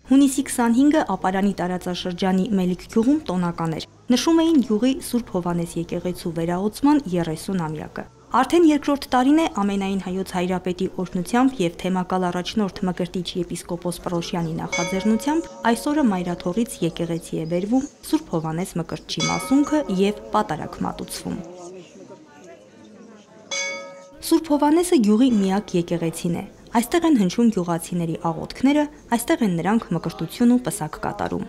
Հունիսի 25-ը ապարանի տարածաշրջանի Մելիք գյուղում տոնական էր։ Նշում էին գյուղի Սուրբ Հովհաննես եկեղեցու վերահոսման 30-ամյակը։ Արդեն երկրորդ տարին է ամենայն հայոց հայրապետի օրհնությամբ եւ թեմակալ առաջնորդ Մկրտիչ եպիսկոպոս Պռոշյանի նախաձեռնությամբ այսօրը Մայրաթորից եկեղեցի է բերվում Սուրբ Հովհաննես Մկրտչի մասունքը եւ պատարագ մատուցվում։ Սուրբ Հովհաննեսը գյուղի միակ եկեղեցին է։ Այստեղ են հնչում գյուղացիների աղոթքները, այստեղ են նրանք մկրտություն ու պսակ կատարում։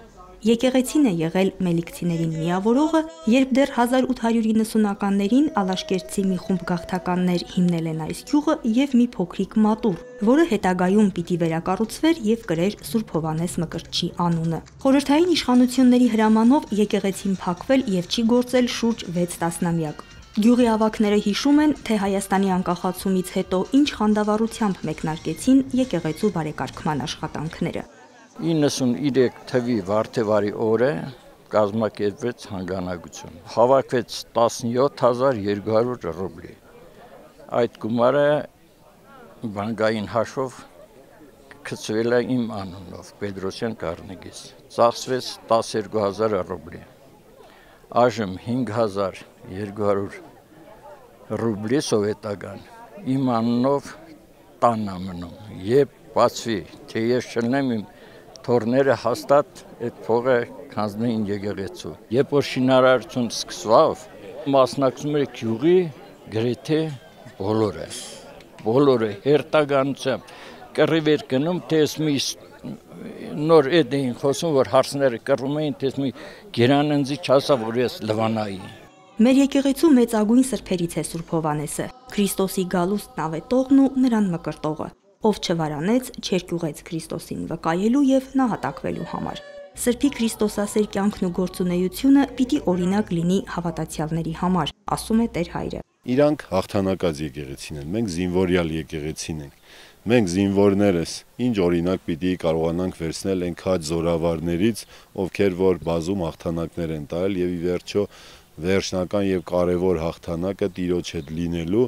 Եկեղեցին է եղել մելիքցիներին միավորողը, երբ դեռ 1890-ականներին ալաշկերտցի մի խումբ գաղթականներ հիմնել են այս գյուղը եւ մի փոքրիկ մատուռ, որը հետագայում պիտի վերակառուցվեր եւ կրեր Սուրբ Հովհաննես Մկրտչի անունը։ Խորհրդային իշխանությունների հրամանով եկեղեցին փակվել եւ չի գործել շուրջ 6 տասնամյակ։ Գյուղի ավագները հիշում են, թե Հայաստանի անկախացումից հետո ինչ խանդավառությամբ մեկնարկեցին եկեղեցու բարեկարգման աշխատանքները։ 93 թվի վարդեվարի օրը կազմակերպվեց հանգանակություն։ Հավաքվեց 17200 ռուբլի։ Այդ գումարը բանկային հաշվով գծվել է իմ անունով, Պետրոսյան Կարնեգիս։ Ծախսվեց 12000 ռուբլի։ Այժմ 5200 ռուբլի սովետական իմ անունով տանն է մնում։ Երբ բացվի, թե ես չլնեմ իմ թորները հաստատ այդ փողը կանցնեին եկեղեցու։ Երբ որ շինարարություն սկսավ, մասնակցում էր գյուղի գրեթե բոլորը հերթականությամբ կռիվ էր գնում, թե մի նոր էդ էին խոսում, որ հարցները կռվում էին, թե մի գերաննձի չասա, որ ես լվանայի։ Մեր եկեղեցու մեծագույն սրբերից է Սուրբ Հովհաննեսը, Քրիստոսի գալուստն ավետողն ու նրան մկրտողը, ով չվարանեց, չերկյուղեց Քրիստոսին վկայելու եւ նահատակվելու համար։ Սրբի Քրիստոսասեր կյանքն ու գործունեությունը պիտի օրինակ լինի հավատացյալների համար, ասում է Տեր Հայրը։ Իրանք հաղթանակած եկեղեցին են, մենք զինվորյալ եկեղեցին ենք։ Մենք զինվորներս ինչ օրինակ պիտի կարողանանք վերցնել այն քաջ զորավարներից, ովքեր որ բազում հաղթանակներ են տարել եւ ի վերջո վերջնական եւ կարեւոր հաղթանակը Տիրոջ հետ լինելու,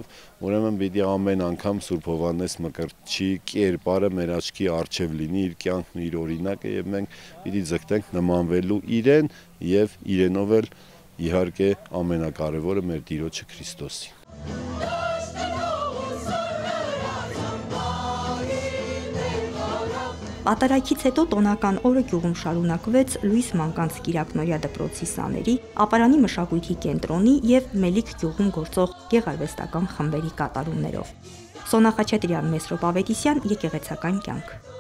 ուրեմն պիտի ամեն անգամ Սուրբ Հովհաննես Մկրտչի կերպարը մեր աչքի առջև լինի, իր կյանքն ու իր օրինակը եւ մենք պիտի ձգտենք նմանվելու իրեն եւ իրենով էլ իհարկե ամենակարևորը մեր Տիրոջը Քրիստոսի։ Պատարագից հետո տոնական օրը գյուղում շարունակվեց Լուիս Մանկանց Կիրակնորյա դպրոցի սաների, ապարանի մշակույթի կենտրոնի եւ Մելիք գյուղում գործող գեղարվեստական խմբերի կատարումներով։ Սոնա Խաչատրյան, Մեսրոպ Ավետիսյան, եկեղեցական կյանք։